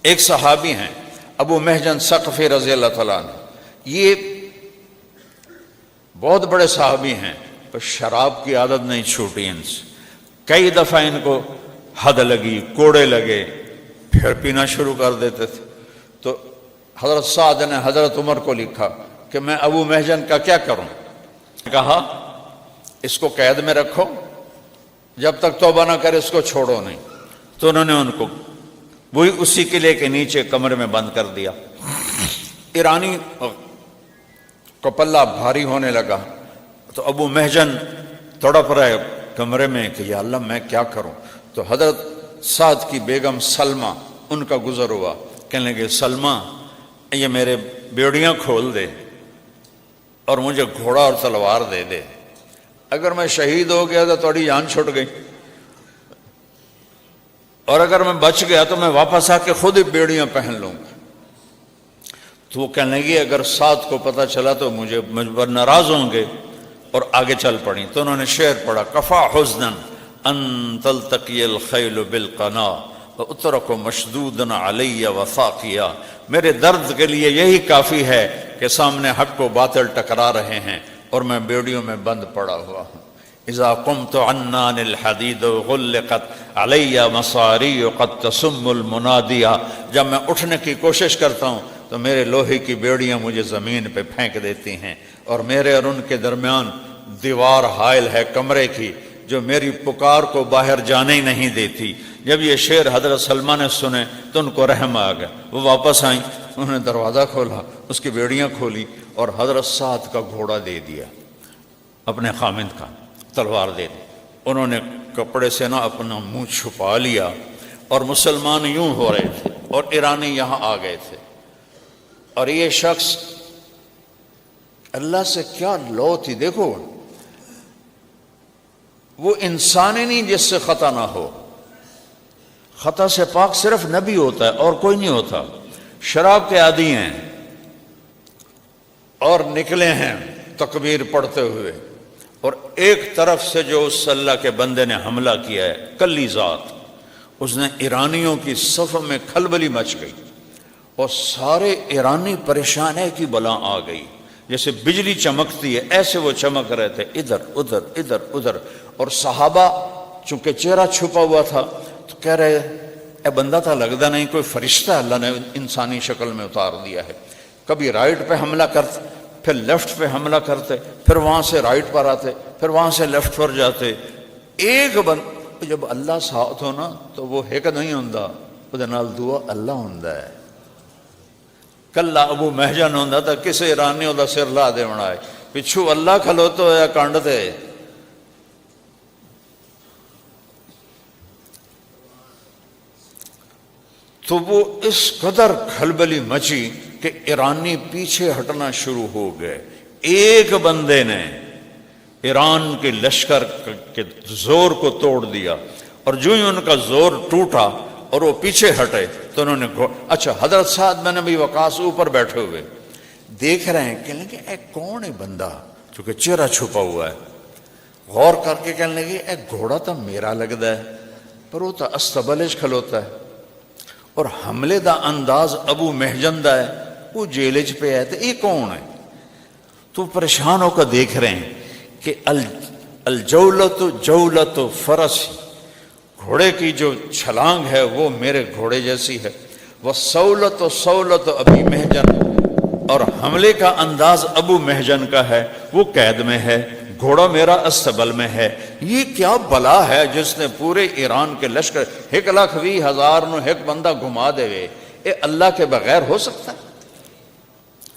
ایک صحابی ہیں ابو محجن ثقفی رضی اللہ تعالیٰ عنہ، یہ بہت بڑے صحابی ہیں، پر شراب کی عادت نہیں چھوٹی ان سے۔ کئی دفعہ ان کو حد لگی، کوڑے لگے، پھر پینا شروع کر دیتے تھے۔ تو حضرت سعد نے حضرت عمر کو لکھا کہ میں ابو محجن کا کیا کروں؟ کہا اس کو قید میں رکھو، جب تک توبہ نہ کرے اس کو چھوڑو نہیں۔ تو انہوں نے ان کو وہی اسی قلعے کے نیچے کمرے میں بند کر دیا۔ ایرانی کو پلہ بھاری ہونے لگا تو ابو محجن تڑپ رہے کمرے میں کہ یا اللہ میں کیا کروں۔ تو حضرت سعد کی بیگم سلمہ ان کا گزر ہوا، کہنے لگے سلمہ یہ میرے بیڑیاں کھول دے اور مجھے گھوڑا اور تلوار دے دے، اگر میں شہید ہو گیا تو تھوڑی جان چھوٹ گئی، اور اگر میں بچ گیا تو میں واپس آ کے خود ہی بیڑیاں پہن لوں گا۔ تو وہ کہنے لگی اگر سعد کو پتہ چلا تو مجھ پر ناراض ہوں گے، اور آگے چل پڑیں۔ تو انہوں نے شعر پڑھا، کفا حزنا ان تلتقی الخیل بالقنا واترک مشدودا علی وفاقیا، میرے درد کے لیے یہی کافی ہے کہ سامنے حق و باطل ٹکرا رہے ہیں اور میں بیڑیوں میں بند پڑا ہوا ہوں۔ اذا قمت عنان الحدید غلقت علی مصاری قد تسم المنادیا، جب میں اٹھنے کی کوشش کرتا ہوں تو میرے لوہے کی بیڑیاں مجھے زمین پہ پھینک دیتی ہیں، اور میرے اور ان کے درمیان دیوار حائل ہے کمرے کی جو میری پکار کو باہر جانے ہی نہیں دیتی۔ جب یہ شعر حضرت سلمہ نے سنے تو ان کو رحم آ گیا، وہ واپس آئیں، انہوں نے دروازہ کھولا، اس کی بیڑیاں کھولی اور حضرت سعد کا گھوڑا دے دیا، اپنے خامند کا تلوار دے دی۔ انہوں نے کپڑے سے نہ اپنا منہ چھپا لیا، اور مسلمان یوں ہو رہے تھے اور ایرانی یہاں آ گئے تھے، اور یہ شخص اللہ سے کیا لو تھی، دیکھو وہ انسان ہی نہیں جس سے خطا نہ ہو، خطا سے پاک صرف نبی ہوتا ہے اور کوئی نہیں ہوتا۔ شراب کے عادی ہیں اور نکلے ہیں تکبیر پڑھتے ہوئے، اور ایک طرف سے جو اس اللہ کے بندے نے حملہ کیا ہے کلی ذات، اس نے ایرانیوں کی صف میں کھلبلی مچ گئی اور سارے ایرانی پریشان ہے کہ بلا آ گئی، جیسے بجلی چمکتی ہے ایسے وہ چمک رہے تھے، ادھر ادھر ادھر ادھر۔ اور صحابہ چونکہ چہرہ چھپا ہوا تھا تو کہہ رہے اے بندہ تھا لگتا نہیں کوئی فرشتہ اللہ نے انسانی شکل میں اتار دیا ہے۔ کبھی رائٹ پہ حملہ کرتے، پھر لیفٹ پہ حملہ کرتے، پھر وہاں سے رائٹ پر آتے، پھر وہاں سے لیفٹ پر جاتے۔ ایک جب اللہ ساتھ ہو نا تو وہ ایک نہیں ہوندا، وہ نال دعا اللہ ہوندا ہے۔ کلا ابو محجن ہوندا تا کسے ایرانی دا سر لا دے بنائے، پچھو اللہ کھلوتو یا کانڈ دے۔ تو وہ اس قدر کھلبلی مچی کہ ایرانی پیچھے ہٹنا شروع ہو گئے۔ ایک بندے نے ایران کے لشکر کے زور کو توڑ دیا، اور جو ہی ان کا زور ٹوٹا اور وہ پیچھے ہٹے تو انہوں نے اچھا حضرت سعد بن ابی وقاص اوپر بیٹھے ہوئے دیکھ رہے ہیں، کہنے لگے اے کون ہے بندہ، چونکہ چہرہ چھپا ہوا ہے، غور کر کے کہنے لگے اے گھوڑا تو میرا لگتا ہے پر وہ تو استبلج کھلوتا ہے، اور حملے دا انداز ابو محجن دا ہے، وہ جیلج پہ ہے، تو یہ کون ہے؟ تو پریشان ہو کر دیکھ رہے ہیں کہ الجولت جولت فرس، گھوڑے کی جو چھلانگ ہے وہ میرے گھوڑے جیسی ہے، وہ سولت ابی محجن، اور حملے کا انداز ابو محجن کا ہے، وہ قید میں ہے، گھوڑا میرا استبل میں ہے۔ یہ کیا بلا ہے جس نے پورے ایران کے لشکر 1,20,000 نو ایک بندہ گھما دے گئے؟ اے اللہ کے بغیر ہو سکتا ہے؟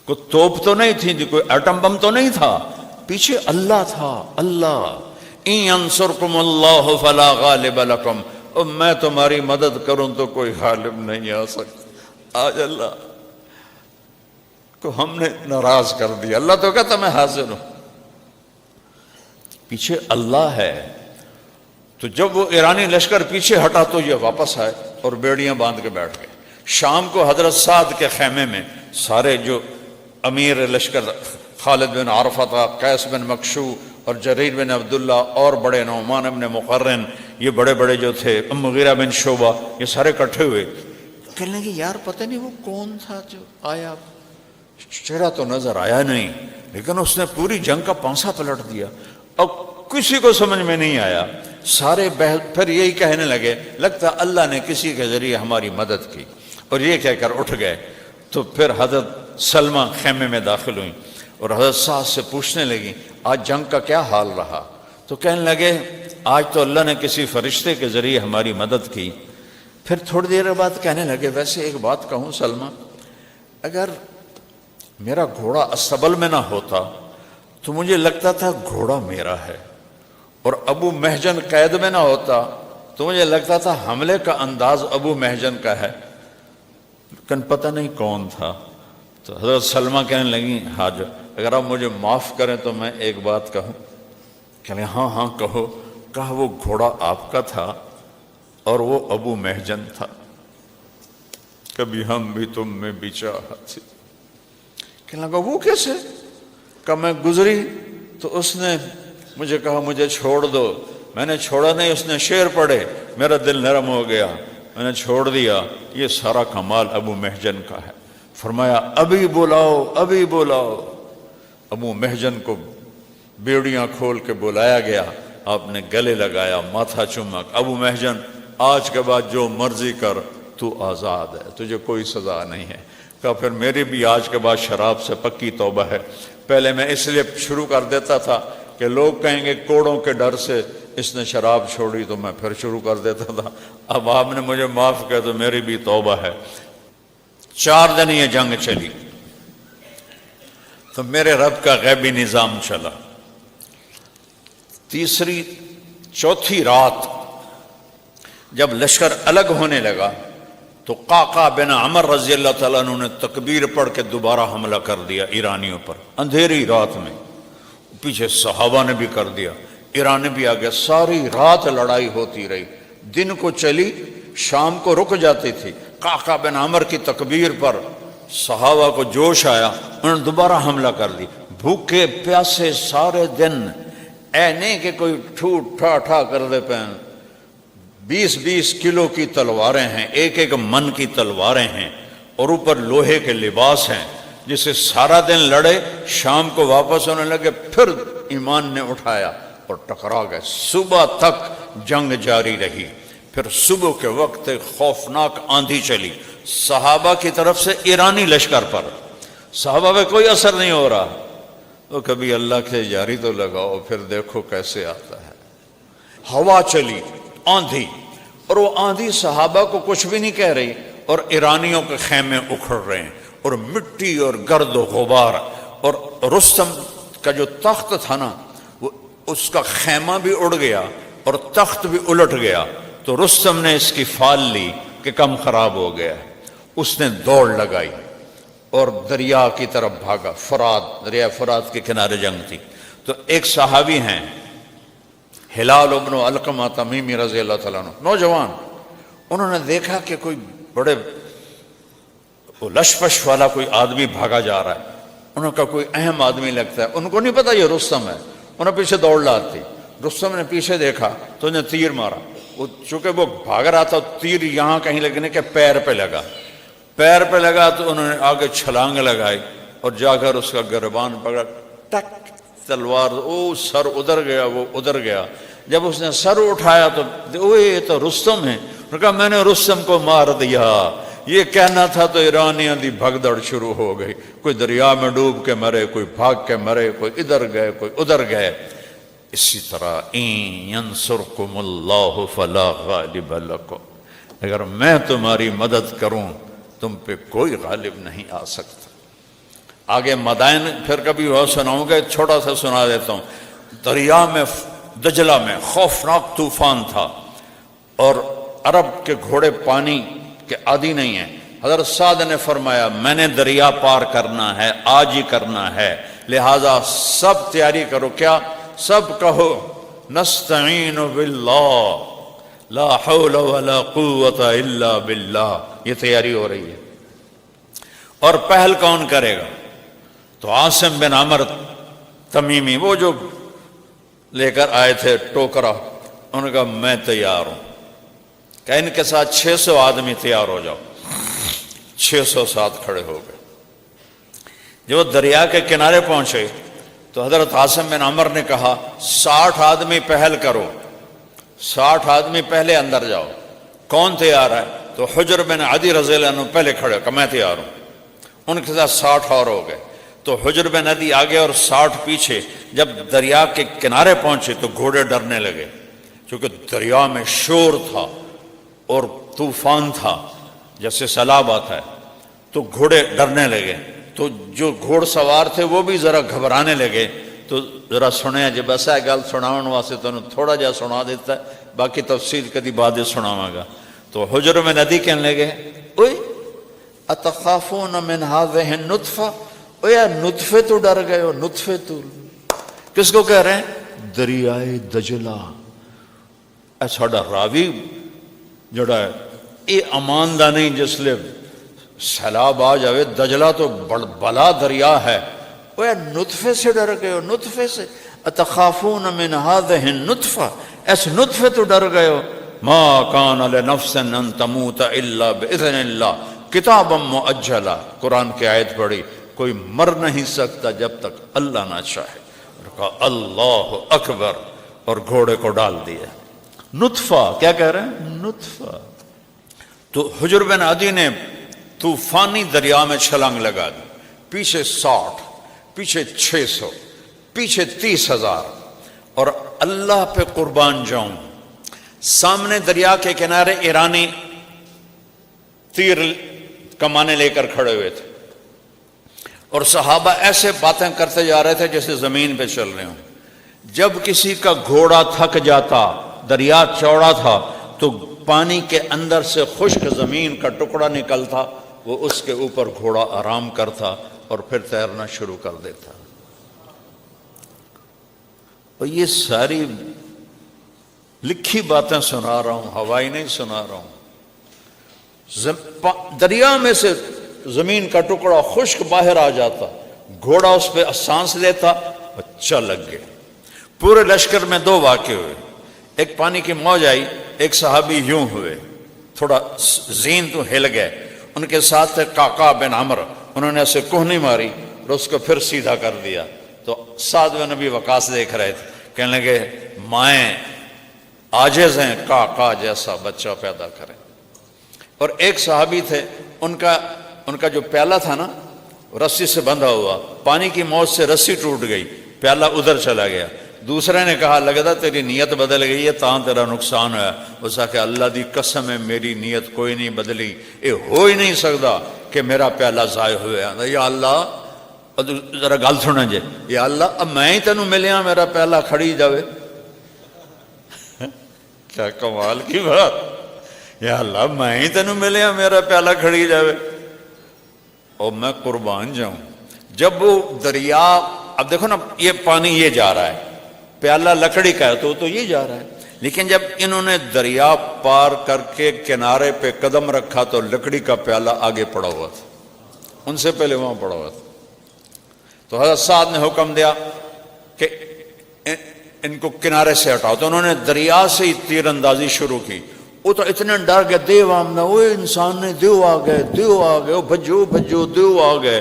کوئی توپ تو نہیں تھی، کوئی ایٹم بم تو نہیں تھا، پیچھے اللہ تھا۔ اللہ ان ینصرکم اللہ فلا غالب لکم، اور میں تمہاری مدد کروں تو کوئی غالب نہیں آ سکتا۔ آج اللہ کو ہم نے ناراض کر دیا، اللہ تو کہتا میں حاضر ہوں، پیچھے اللہ ہے۔ تو جب وہ ایرانی لشکر پیچھے ہٹا تو یہ واپس آئے اور بیڑیاں باندھ کے بیٹھ گئے۔ شام کو حضرت سعد کے خیمے میں سارے جو امیر لشکر خالد بن عرفہ، قیس بن مکشو اور جریر بن عبداللہ اور بڑے نعمان بن مقرن، یہ بڑے بڑے جو تھے، مغیرہ بن شعبہ، یہ سارے اکٹھے ہوئے کہنے لگے یار پتہ نہیں وہ کون تھا جو آیا، چہرہ تو نظر آیا نہیں، لیکن اس نے پوری جنگ کا پانسا پلٹ دیا۔ اب کسی کو سمجھ میں نہیں آیا، سارے پھر یہی کہنے لگے لگتا اللہ نے کسی کے ذریعے ہماری مدد کی، اور یہ کہہ کر اٹھ گئے۔ تو پھر حضرت سلمہ خیمے میں داخل ہوئیں اور حضرت سعد سے پوچھنے لگیں آج جنگ کا کیا حال رہا؟ تو کہنے لگے آج تو اللہ نے کسی فرشتے کے ذریعے ہماری مدد کی۔ پھر تھوڑی دیر بعد کہنے لگے ویسے ایک بات کہوں سلمہ، اگر میرا گھوڑا استبل میں نہ ہوتا تو مجھے لگتا تھا گھوڑا میرا ہے، اور ابو محجن قید میں نہ ہوتا تو مجھے لگتا تھا حملے کا انداز ابو محجن کا ہے، لیکن پتہ نہیں کون تھا۔ تو حضرت سلمہ کہنے لگی حاج اگر آپ مجھے معاف کریں تو میں ایک بات کہوں؟ کہنے ہاں ہاں کہو۔ کہا وہ گھوڑا آپ کا تھا اور وہ ابو محجن تھا، کبھی ہم بھی تم میں بچا تھی۔ کہنے لگا وہ کیسے؟ کہ میں گزری تو اس نے مجھے کہا مجھے چھوڑ دو، میں نے چھوڑا نہیں، اس نے شعر پڑھے، میرا دل نرم ہو گیا، میں نے چھوڑ دیا، یہ سارا کمال ابو محجن کا ہے۔ فرمایا ابھی بلاؤ ابھی بلاؤ۔ ابو محجن کو بیڑیاں کھول کے بلایا گیا، آپ نے گلے لگایا، ماتھا چومک، ابو محجن آج کے بعد جو مرضی کر، تو آزاد ہے، تجھے کوئی سزا نہیں ہے۔ کہا پھر میری بھی آج کے بعد شراب سے پکی توبہ ہے، پہلے میں اس لیے شروع کر دیتا تھا کہ لوگ کہیں گے کوڑوں کے ڈر سے اس نے شراب چھوڑی، تو میں پھر شروع کر دیتا تھا، اب آپ نے مجھے معاف کیا تو میری بھی توبہ ہے۔ 4 دن یہ جنگ چلی تو میرے رب کا غیبی نظام چلا۔ چوتھی رات جب لشکر الگ ہونے لگا تو قعقاع بن عمر رضی اللہ تعالیٰ عنہ نے تکبیر پڑھ کے دوبارہ حملہ کر دیا ایرانیوں پر، اندھیری رات میں۔ پیچھے صحابہ نے بھی کر دیا، ایرانی بھی آگے، ساری رات لڑائی ہوتی رہی، دن کو چلی، شام کو رک جاتی تھی۔ قعقاع بن عمر کی تکبیر پر صحابہ کو جوش آیا، انہوں نے دوبارہ حملہ کر دی، بھوکے پیاسے سارے دن، اے نہیں کہ کوئی ٹھوٹ ٹھا ٹھا کر دے پین، 20-20 کلو کی تلواریں ہیں، ایک ایک من کی تلواریں ہیں، اور اوپر لوہے کے لباس ہیں، جسے سارا دن لڑے، شام کو واپس ہونے لگے، پھر ایمان نے اٹھایا اور ٹکرا گئے۔ صبح تک جنگ جاری رہی، پھر صبح کے وقت ایک خوفناک آندھی چلی صحابہ کی طرف سے ایرانی لشکر پر، صحابہ پہ کوئی اثر نہیں ہو رہا، تو کبھی اللہ کے جاری تو لگاؤ، پھر دیکھو کیسے آتا ہے۔ ہوا چلی، آندھی، اور وہ آندھی صحابہ کو کچھ بھی نہیں کہہ رہی، اور ایرانیوں کے خیمے اکھڑ رہے ہیں، اور مٹی اور گرد و غبار، اور رستم کا جو تخت تھا نا، وہ اس کا خیمہ بھی اڑ گیا اور تخت بھی الٹ گیا۔ تو رستم نے اس کی فال لی کہ کم خراب ہو گیا ہے، اس نے دوڑ لگائی اور دریا کی طرف بھاگا، فرات، دریا فرات کے کنارے جنگ تھی۔ تو ایک صحابی ہیں ہلال ابن علقمہ تمیمی رضی اللہ تعالیٰ عنہ، نوجوان، انہوں نے دیکھا کہ کوئی بڑے لشپش والا کوئی آدمی بھاگا جا رہا ہے، انہوں نے کہا کوئی اہم آدمی لگتا ہے، ان کو نہیں پتا یہ رستم ہے، انہوں نے پیچھے دوڑ لاتی، رستم نے پیچھے دیکھا تو انہیں تیر مارا، وہ چونکہ وہ بھاگ رہا تھا، تیر یہاں کہیں لگنے کے پیر پہ لگا، پیر پہ لگا تو انہوں نے آگے چھلانگ لگائی اور جا کر اس کا گربان پکڑا، ٹک، تلوار، او سر ادھر گیا، وہ ادھر گیا۔ جب اس نے سر اٹھایا تو یہ تو رستم ہے، انہوں نے کہا میں نے رستم کو مار دیا۔ یہ کہنا تھا تو ایرانیاں دی بھگدڑ شروع ہو گئی، کوئی دریا میں ڈوب کے مرے، کوئی بھاگ کے مرے، کوئی ادھر گئے، کوئی ادھر گئے۔ اسی طرح ان ینصرکم اللہ فلا غالب لکم، اگر میں تمہاری مدد کروں تم پہ کوئی غالب نہیں آ سکتا۔ آگے مدائن پھر کبھی وہ سناؤں گا، چھوٹا سا سنا دیتا ہوں۔ دریا میں دجلہ میں خوفناک طوفان تھا اور عرب کے گھوڑے پانی کے عادی نہیں ہیں۔ حضرت سعد نے فرمایا میں نے دریا پار کرنا ہے، آج ہی کرنا ہے، لہذا سب تیاری کرو۔ کیا؟ سب کہو نستعین باللہ لا حول ولا قوت الا باللہ۔ یہ تیاری ہو رہی ہے۔ اور پہل کون کرے گا؟ تو عاصم بن عمر تمیمی، وہ جو لے کر آئے تھے ٹوکرا، انہوں نے کہا میں تیار ہوں، کہ ان کے ساتھ 600 آدمی تیار ہو جاؤ۔ 600 ساتھ کھڑے ہو گئے۔ جب وہ دریا کے کنارے پہنچے تو حضرت عاصم بن عمر نے کہا 60 آدمی پہل کرو، 60 آدمی پہلے اندر جاؤ۔ کون تیار ہے؟ تو حجر بن عدی رضی اللہ عنہ پہلے کھڑے کہ میں تیار ہوں۔ ان کے ساتھ 60 اور ہو گئے، تو حجر بن عدی آگے اور 60 پیچھے۔ جب دریا کے کنارے پہنچے تو گھوڑے ڈرنے لگے، کیونکہ دریا میں شور تھا اور طوفان تھا، جیسے سیلاب آتا ہے، تو گھوڑے ڈرنے لگے۔ تو جو گھوڑ سوار تھے وہ بھی ذرا گھبرانے لگے۔ تو ذرا سنیا جب ایسا گل سناؤن واسطے تو تھوڑا جا سنا دیتا ہے، باقی تفصیل کدی بعد سناواں گا۔ تو حجر بن عدی کہنے لگے اوئے اتخافون من هذه النطفہ، اوے نطفے تو ڈر گئے ہو؟ نطفے تو کس کو کہہ رہے ہیں؟ دریائے دجلہ۔ اے ساڈا راوی جڑا ہے یہ امان دا نہیں، جس لئے سیلاب آ جاوے، دجلہ تو بلا دریا ہے، اوے نطفے سے ڈر گئے ہو؟ نطفے سے اتخافون من هذه النطفہ، اس نطفے تو ڈر گئے ہو؟ ما کان لنفس ان تموت الا باذن اللہ کتابا مؤجلا۔ قرآن کی آیت پڑھی، کوئی مر نہیں سکتا جب تک اللہ نہ چاہے۔ اور کہا اللہ اکبر، اور گھوڑے کو ڈال دیا۔ نطفہ کیا کہہ رہے ہیں؟ نطفہ۔ تو حجر بن عدی نے طوفانی دریا میں چھلانگ لگا دی، پیچھے 60، پیچھے 600، پیچھے 30,000، اور اللہ پہ قربان جاؤں سامنے دریا کے کنارے ایرانی تیر کمانے لے کر کھڑے ہوئے تھے، اور صحابہ ایسے باتیں کرتے جا رہے تھے جیسے زمین پہ چل رہے ہوں۔ جب کسی کا گھوڑا تھک جاتا، دریا چوڑا تھا، تو پانی کے اندر سے خشک زمین کا ٹکڑا نکلتا، وہ اس کے اوپر گھوڑا آرام کرتا اور پھر تیرنا شروع کر دیتا۔ اور یہ ساری لکھی باتیں سنا رہا ہوں، ہوائی نہیں سنا رہا ہوں۔ دریا میں سے زمین کا ٹکڑا خشک باہر آ جاتا، گھوڑا اس پہ سانس لیتا اور چل لگ گئے۔ پورے لشکر میں 2 واقعے ہوئے، ایک پانی کی موج آئی، ایک صحابی یوں ہوئے، تھوڑا زین تو ہل گئے۔ ان کے ساتھ تھے قعقاع بن عمرو، انہوں نے اسے کوہنی ماری اور اس کو پھر سیدھا کر دیا۔ تو سعد بن ابی وقاص دیکھ رہے تھے، کہنے لگے مائیں عاجز ہیں قعقاع جیسا بچہ پیدا کریں۔ اور ایک صحابی تھے، ان کا جو پیالہ تھا نا رسی سے بندھا ہوا، پانی کی موج سے رسی ٹوٹ گئی، پیالہ ادھر چلا گیا۔ دوسرے نے کہا لگتا تیری نیت بدل گئی ہے تاں تیرا نقصان ہوا۔ اس کہ اللہ دی قسم ہے میری نیت کوئی نہیں بدلی، یہ ہو ہی نہیں سکتا کہ میرا پیالہ ضائع ہوا۔ یا اللہ، ذرا گل سنا جی، یا اللہ اب میں ہی تینوں ملیا میرا پیالہ کھڑی جاوے۔ کیا کمال کی بات، یا اللہ میں ہی تینوں ملیا میرا پیالہ کھڑی جاوے اور میں قربان جاؤں۔ جب وہ دریا، اب دیکھو نا یہ پانی یہ جا رہا ہے، پیالہ لکڑی کا ہے تو یہ جا رہا ہے، لیکن جب انہوں نے دریا پار کر کے کنارے پہ قدم رکھا تو لکڑی کا پیالہ آگے پڑا ہوا تھا، ان سے پہلے وہاں پڑا ہوا تھا۔ تو حضرت سعد نے حکم دیا کہ ان کو کنارے سے ہٹاؤ، تو انہوں نے دریا سے ہی تیر اندازی شروع کی۔ وہ تو اتنے ڈر گئے، دیو آمنا، وہ انسان نے دیو آ گئے، دیو آ گئے، بھجو بھجو دیو آ گئے۔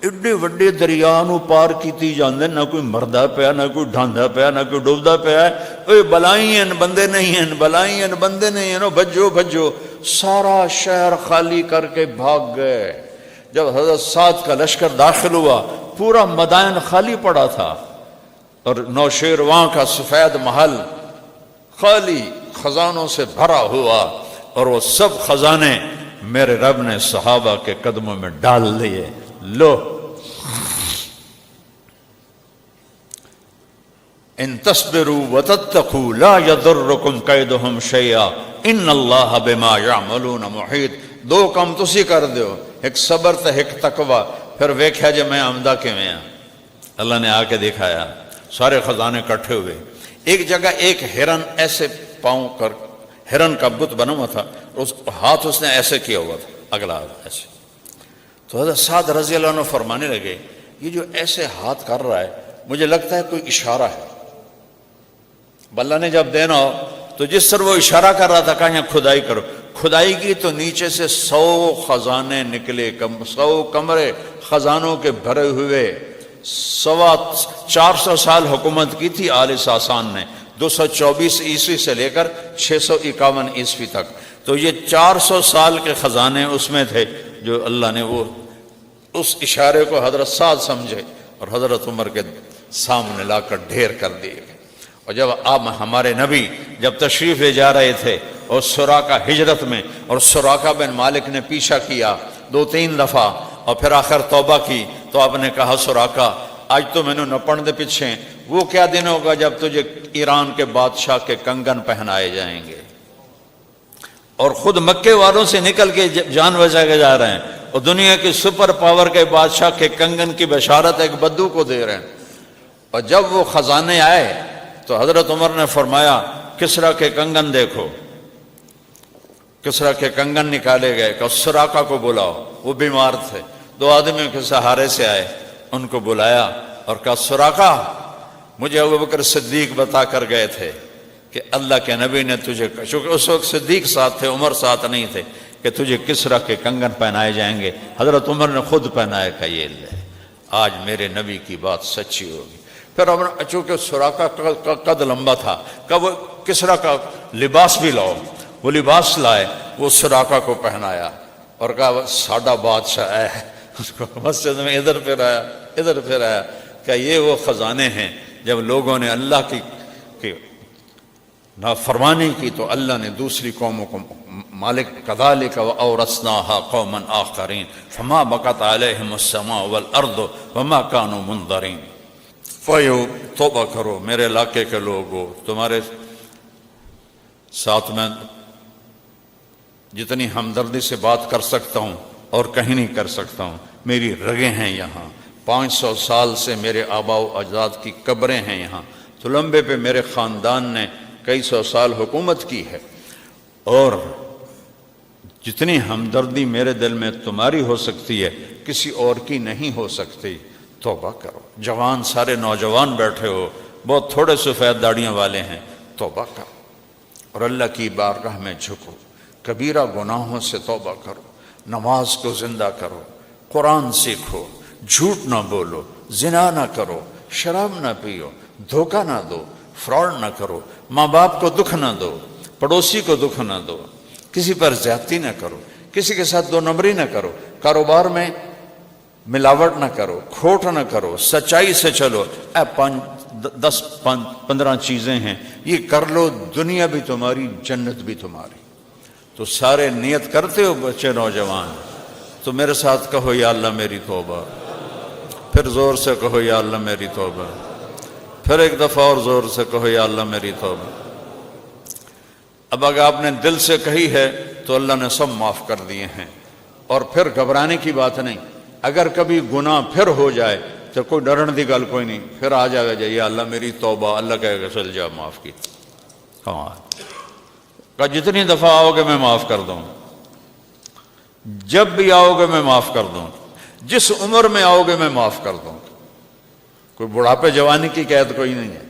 ایڈے وڈے دریا نو پار کیتی جاندے، نہ کوئی مردہ پیا، نہ کوئی ڈھاندا پیا، نہ کوئی ڈوبدا پیا، اے بلائی ہیں بندے نہیں ہیں، بلائی ہیں بندے نہیں ہیں، بھجو بھجو۔ سارا شہر خالی کر کے بھاگ گئے۔ جب حضرت سعد کا لشکر داخل ہوا، پورا مدائن خالی پڑا تھا، اور نوشیروان کا سفید محل خالی خزانوں سے بھرا ہوا، اور وہ سب خزانے میرے رب نے صحابہ کے قدموں میں ڈال دیے۔ لو ان تصبروا وتتقوا لا يضركم كيدهم شيئا ان الله بما يعملون محيط۔ 2 کام تسی کر دیو، ایک صبر تے ایک تقوی، پھر ویکھیا جے میں آمدہ کیویں ہاں۔ اللہ نے آ کے دکھایا، سارے خزانے کٹھے ہوئے۔ ایک جگہ ایک ہرن ایسے پاؤں کر، ہرن کا بت بنا ہوا تھا، ہاتھ اس نے ایسے کیا ہوا تھا، اگلا ایسے۔ تو حضرت سعد رضی اللہ عنہ فرمانے لگے یہ جو ایسے ہاتھ کر رہا ہے مجھے لگتا ہے کوئی اشارہ ہے۔ اللہ نے جب دینا ہو تو جس طرح وہ اشارہ کر رہا تھا کہا یہاں کھدائی کرو، کھدائی کی تو نیچے سے 100 خزانے نکلے، 100 کمرے خزانوں کے بھرے ہوئے۔ 400 سال حکومت کی تھی آل ساسان نے، 224 عیسوی سے لے کر 651 عیسوی تک، تو یہ 400 سال کے خزانے اس میں تھے جو اللہ نے وہ اس اشارے کو حضرت سعد سمجھے اور حضرت عمر کے سامنے لا کر ڈھیر کر دیے۔ اور جب آپ ہمارے نبی جب تشریف لے جا رہے تھے اور سراقہ ہجرت میں، اور سراقہ بن مالک نے پیچھا کیا 2-3 دفعہ اور پھر آخر توبہ کی، تو آپ نے کہا سراقہ آج تو میں نے نپڑ دے پیچھے، وہ کیا دن ہوگا جب تجھے ایران کے بادشاہ کے کنگن پہنائے جائیں گے، اور خود مکے والوں سے نکل کے جان بچا کے جا رہے ہیں، اور دنیا کی سپر پاور کے بادشاہ کے کنگن کی بشارت ایک بدو کو دے رہے ہیں۔ اور جب وہ خزانے آئے تو حضرت عمر نے فرمایا کسریٰ کے کنگن دیکھو، کسریٰ کے کنگن نکالے گئے کہ سراقہ کو بلاؤ، وہ بیمار تھے، 2 آدمیوں کے سہارے سے آئے، ان کو بلایا اور کہا سراقہ مجھے ابوبکر صدیق بتا کر گئے تھے کہ اللہ کے نبی نے تجھے، چونکہ اس وقت صدیق ساتھ تھے، عمر ساتھ نہیں تھے، کہ تجھے کسریٰ کے کنگن پہنائے جائیں گے۔ حضرت عمر نے خود پہنائے کہ یہ لے، آج میرے نبی کی بات سچی ہوگی۔ پھر چونکہ سراقہ کا قد لمبا تھا، کہ وہ کسریٰ کا لباس بھی لاؤ، وہ لباس لائے، وہ سراقہ کو پہنایا اور کہا ساڈا بادشاہ ہے۔ اس کو مسجد میں ادھر پھر آیا کہ یہ وہ خزانے ہیں جب لوگوں نے اللہ کی نافرمانی کی تو اللہ نے دوسری قوموں کو مالک کذالک وَأَوْرَثْنَاهَا قَوْمًا آخَرِينَ فَمَا بَقَتْ عَلَيْهِمُ السَّمَاءُ وَالْأَرْضُ وَمَا كَانُوا مُنظَرِينَ۔ توبہ کرو میرے علاقے کے لوگو، تمہارے ساتھ میں جتنی ہمدردی سے بات کر سکتا ہوں اور کہیں نہیں کر سکتا ہوں، میری رگیں ہیں یہاں، 500 سال سے میرے آباء و اجداد کی قبریں ہیں یہاں، تو لمبے پہ میرے خاندان نے کئی 100 سال حکومت کی ہے، اور جتنی ہمدردی میرے دل میں تمہاری ہو سکتی ہے کسی اور کی نہیں ہو سکتی۔ توبہ کرو، جوان سارے نوجوان بیٹھے ہو، بہت تھوڑے سفید داڑیاں والے ہیں، توبہ کرو اور اللہ کی بارگاہ میں جھکو، کبیرہ گناہوں سے توبہ کرو، نماز کو زندہ کرو، قرآن سیکھو، جھوٹ نہ بولو، زنا نہ کرو، شراب نہ پیو، دھوکہ نہ دو، فراڈ نہ کرو، ماں باپ کو دکھ نہ دو، پڑوسی کو دکھ نہ دو، کسی پر زیادتی نہ کرو، کسی کے ساتھ 2 نمبری نہ کرو، کاروبار میں ملاوٹ نہ کرو، کھوٹ نہ کرو، سچائی سے چلو۔ 10-15 چیزیں ہیں، یہ کر لو، دنیا بھی تمہاری، جنت بھی تمہاری۔ تو سارے نیت کرتے ہو بچے نوجوان، تو میرے ساتھ کہو یا اللہ میری توبہ، پھر زور سے کہو یا اللہ میری توبہ، پھر ایک دفعہ اور زور سے کہو یا اللہ میری توبہ۔ اب اگر آپ نے دل سے کہی ہے تو اللہ نے سب معاف کر دیے ہیں، اور پھر گھبرانے کی بات نہیں۔ اگر کبھی گناہ پھر ہو جائے تو کوئی ڈرن دی گل کوئی نہیں، پھر آ جائے گا یا اللہ میری توبہ، اللہ کہے گا چل جا معاف کی۔ ہاں کہ جتنی دفعہ آؤ گے میں معاف کر دوں، جب بھی آؤ گے میں معاف کر دوں، جس عمر میں آؤ گے میں معاف کر دوں۔ کوئی بڑھاپے جوانی کی قید کوئی نہیں ہے،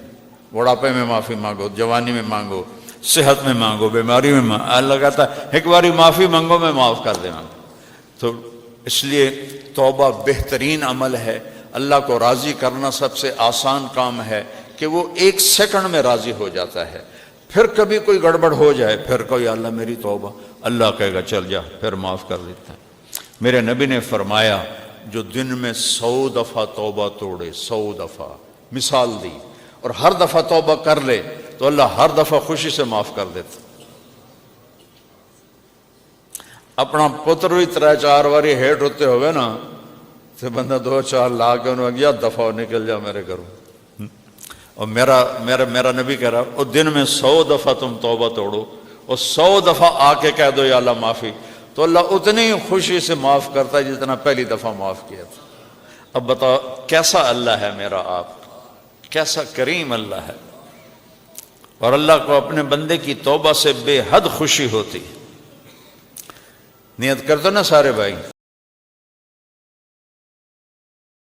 بڑھاپے میں معافی مانگو، جوانی میں مانگو، صحت میں مانگو، بیماری میں مانگو، اللہ کہتا ہے ایک باری معافی مانگو میں معاف کر دے گا۔ تو اس لیے توبہ بہترین عمل ہے، اللہ کو راضی کرنا سب سے آسان کام ہے کہ وہ 1 سیکنڈ میں راضی ہو جاتا ہے۔ پھر کبھی کوئی گڑبڑ ہو جائے، پھر کوئی اللہ میری توبہ، اللہ کہے گا چل جا، پھر معاف کر دیتا ہے۔ میرے نبی نے فرمایا جو دن میں 100 دفعہ توبہ توڑے، 100 دفعہ مثال دی، اور ہر دفعہ توبہ کر لے تو اللہ ہر دفعہ خوشی سے معاف کر دیتا۔ اپنا پتر بھی 3-4 باری ہیٹ ہوتے ہوئے نا تو بندہ 2-4 لا کے انہوں یا دفعہ نکل جا میرے گھروں۔ اور میرا نبی کہہ رہا اور دن میں 100 دفعہ تم توبہ توڑو اور 100 دفعہ آ کے کہہ دو یا اللہ معافی، تو اللہ اتنی خوشی سے معاف کرتا ہے جتنا پہلی دفعہ معاف کیا تھا۔ اب بتاؤ کیسا اللہ ہے میرا آپ، کیسا کریم اللہ ہے، اور اللہ کو اپنے بندے کی توبہ سے بے حد خوشی ہوتی۔ نیت کر دو نا سارے بھائی،